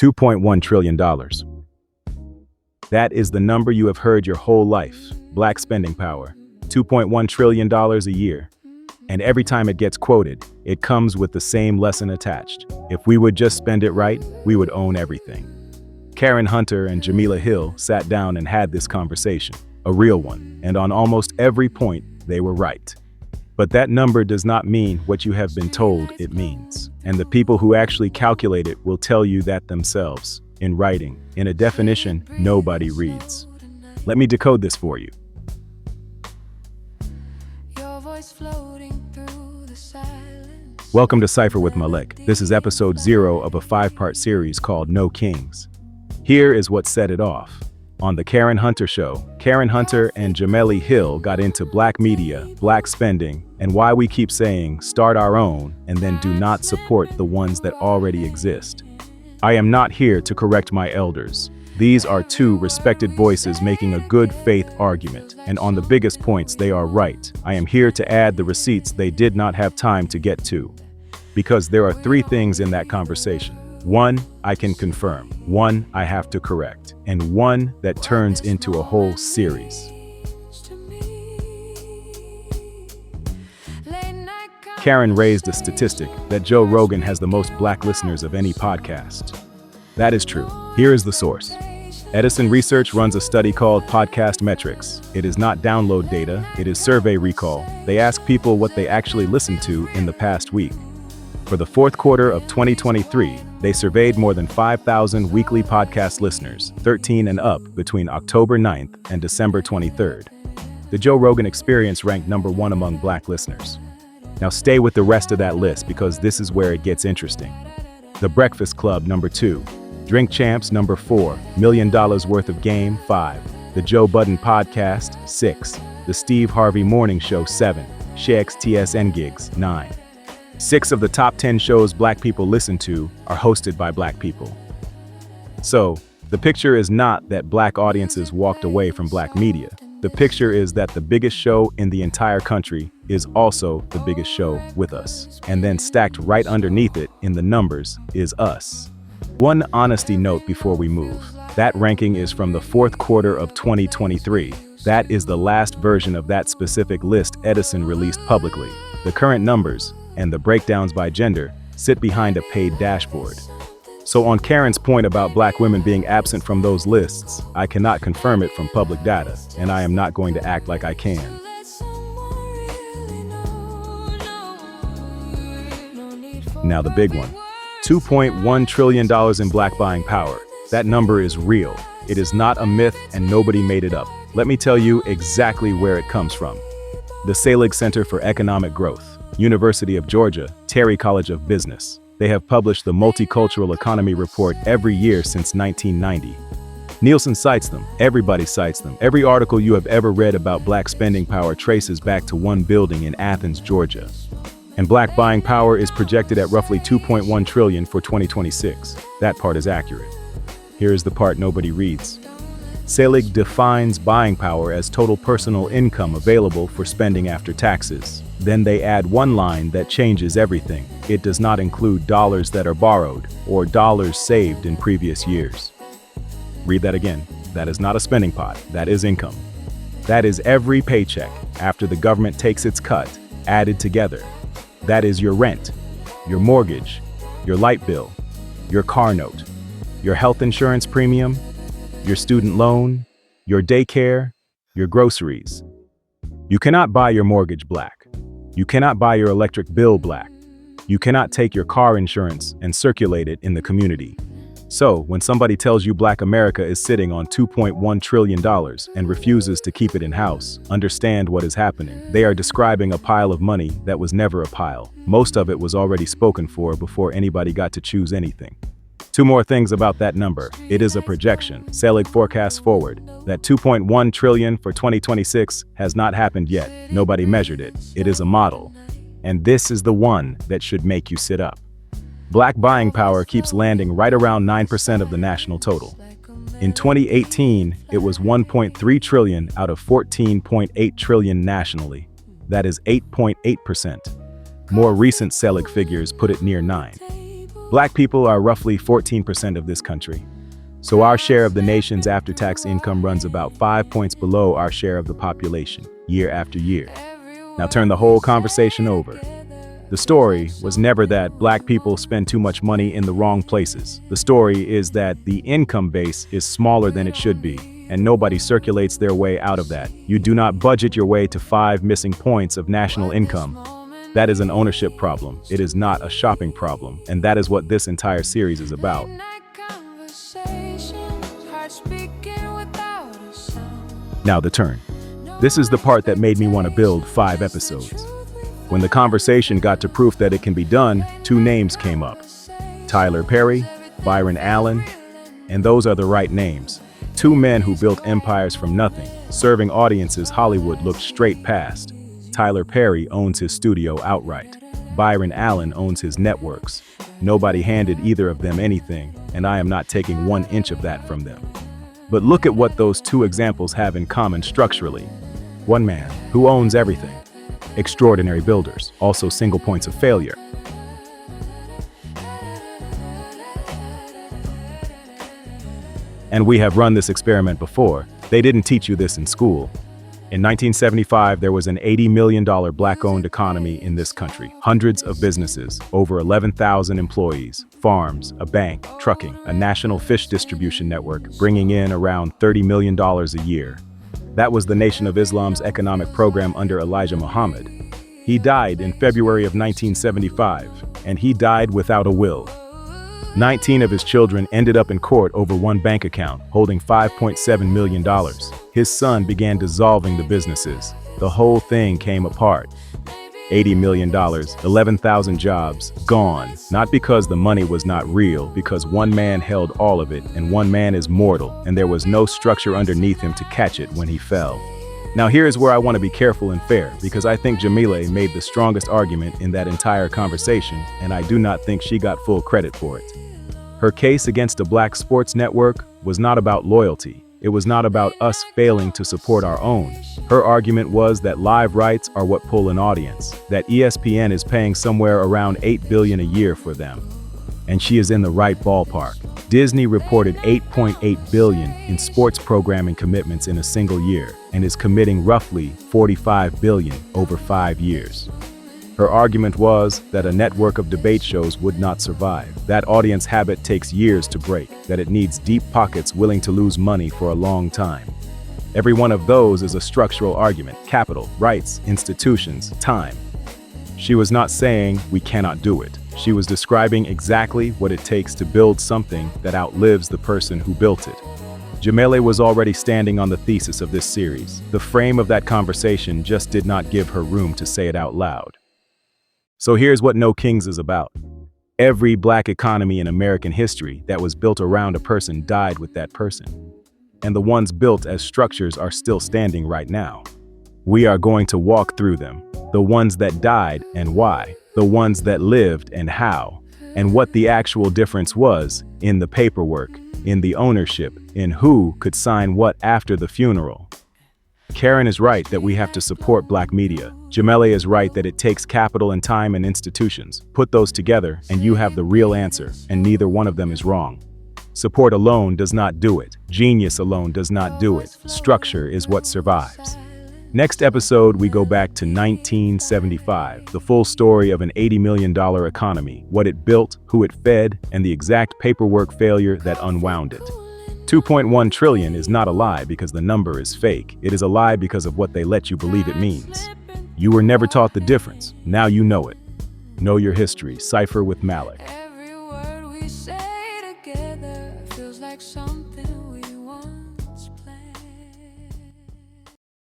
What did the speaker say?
$2.1 trillion. That is the number you have heard your whole life. Black spending power. $2.1 trillion a year. And every time it gets quoted, it comes with the same lesson attached. If we would just spend it right, we would own everything. Karen Hunter and Jemele Hill sat down and had this conversation, a real one, and on almost every point, they were right. But that number does not mean what you have been told it means. And the people who actually calculate it will tell you that themselves, in writing, in a definition nobody reads. Let me decode this for you. Welcome to Cypher with Malik. This is episode 0 of a 5-part series called No Kings. Here is what set it off. On the Karen Hunter show, Karen Hunter and Jemele Hill got into black media, black spending, and why we keep saying start our own and then do not support the ones that already exist. I am not here to correct my elders. These are two respected voices making a good faith argument, and on the biggest points they are right. I am here to add the receipts they did not have time to get to. Because there are 3 things in that conversation. 1, I can confirm. 1, I have to correct. And 1 that turns into a whole series. Karen raised a statistic that Joe Rogan has the most black listeners of any podcast. That is true. Here is the source. Edison Research runs a study called Podcast Metrics. It is not download data, it is survey recall. They ask people what they actually listened to in the past week. For the 4th quarter of 2023, they surveyed more than 5,000 weekly podcast listeners, 13 and up, between October 9th and December 23rd. The Joe Rogan Experience ranked number 1 among black listeners. Now stay with the rest of that list because this is where it gets interesting. The Breakfast Club, number 2. Drink Champs, number 4. $1 Million Worth of Game, 5. The Joe Budden Podcast, 6. The Steve Harvey Morning Show, 7. Shaq's TSN Gigs, 9. 6 of the top 10 shows black people listen to are hosted by black people. So, the picture is not that black audiences walked away from black media. The picture is that the biggest show in the entire country is also the biggest show with us. And then stacked right underneath it in the numbers is us. One honesty note before we move. That ranking is from the 4th quarter of 2023. That is the last version of that specific list Edison released publicly. The current numbers, and the breakdowns by gender, sit behind a paid dashboard. So on Karen's point about black women being absent from those lists, I cannot confirm it from public data, and I am not going to act like I can. Now the big one. $2.1 trillion in black buying power. That number is real. It is not a myth and nobody made it up. Let me tell you exactly where it comes from. The Selig Center for Economic Growth, University of Georgia, Terry College of Business. They have published the Multicultural Economy Report every year since 1990. Nielsen cites them. Everybody cites them. Every article you have ever read about black spending power traces back to one building in Athens, Georgia. And black buying power is projected at roughly $2.1 trillion for 2026. That part is accurate. Here is the part nobody reads. Selig defines buying power as total personal income available for spending after taxes. Then they add one line that changes everything. It does not include dollars that are borrowed or dollars saved in previous years. Read that again. That is not a spending pot. That is income. That is every paycheck after the government takes its cut, added together. That is your rent, your mortgage, your light bill, your car note, your health insurance premium, your student loan, your daycare, your groceries. You cannot buy your mortgage black. You cannot buy your electric bill black. You cannot take your car insurance and circulate it in the community. So, when somebody tells you Black America is sitting on $2.1 trillion and refuses to keep it in-house, understand what is happening. They are describing a pile of money that was never a pile. Most of it was already spoken for before anybody got to choose anything. 2 more things about that number. It is a projection. Selig forecasts forward that $2.1 trillion for 2026 has not happened yet. Nobody measured it. It is a model. And this is the one that should make you sit up. Black buying power keeps landing right around 9% of the national total. In 2018, it was 1.3 trillion out of 14.8 trillion nationally. That is 8.8%. More recent Selig figures put it near 9. Black people are roughly 14% of this country. So our share of the nation's after-tax income runs about 5 points below our share of the population, year after year. Now turn the whole conversation over. The story was never that black people spend too much money in the wrong places. The story is that the income base is smaller than it should be, and nobody circulates their way out of that. You do not budget your way to 5 missing points of national income. That is an ownership problem. It is not a shopping problem, and that is what this entire series is about. Now the turn. This is the part that made me want to build 5 episodes. When the conversation got to proof that it can be done, 2 names came up. Tyler Perry, Byron Allen, and those are the right names. 2 men who built empires from nothing, serving audiences Hollywood looked straight past. Tyler Perry owns his studio outright. Byron Allen owns his networks. Nobody handed either of them anything, and I am not taking 1 inch of that from them. But look at what those 2 examples have in common structurally. One man who owns everything. Extraordinary builders, also single points of failure. And we have run this experiment before. They didn't teach you this in school. In 1975, there was an $80 million black-owned economy in this country. Hundreds of businesses, over 11,000 employees, farms, a bank, trucking, a national fish distribution network, bringing in around $30 million a year. That was the Nation of Islam's economic program under Elijah Muhammad. He died in February of 1975, and he died without a will. 19 of his children ended up in court over 1 bank account, holding $5.7 million. His son began dissolving the businesses. The whole thing came apart. $80 million, 11,000 jobs, gone. Not because the money was not real, because one man held all of it, and one man is mortal, and there was no structure underneath him to catch it when he fell. Now here is where I want to be careful and fair, because I think Jemele made the strongest argument in that entire conversation, and I do not think she got full credit for it. Her case against a black sports network was not about loyalty. It was not about us failing to support our own. Her argument was that live rights are what pull an audience, that ESPN is paying somewhere around $8 billion a year for them. And she is in the right ballpark. Disney reported $8.8 billion in sports programming commitments in a single year and is committing roughly $45 billion over 5 years. Her argument was that a network of debate shows would not survive. That audience habit takes years to break, that it needs deep pockets willing to lose money for a long time. Every one of those is a structural argument: capital, rights, institutions, time. She was not saying we cannot do it. She was describing exactly what it takes to build something that outlives the person who built it. Jemele was already standing on the thesis of this series. The frame of that conversation just did not give her room to say it out loud. So here's what No Kings is about. Every black economy in American history that was built around a person died with that person. And the ones built as structures are still standing right now. We are going to walk through them. The ones that died and why. The ones that lived and how. And what the actual difference was in the paperwork, in the ownership, in who could sign what after the funeral. Karen is right that we have to support black media. Jemele is right that it takes capital and time and institutions. Put those together and you have the real answer, and neither one of them is wrong. Support alone does not do it. Genius alone does not do it. Structure is what survives. Next episode, we go back to 1975, the full story of an $80 million economy, what it built, who it fed, and the exact paperwork failure that unwound it. 2.1 trillion is not a lie because the number is fake. It is a lie because of what they let you believe it means. You were never taught the difference. Now you know it. Know your history. Cipher with Malik. Every word we say together feels like something we want.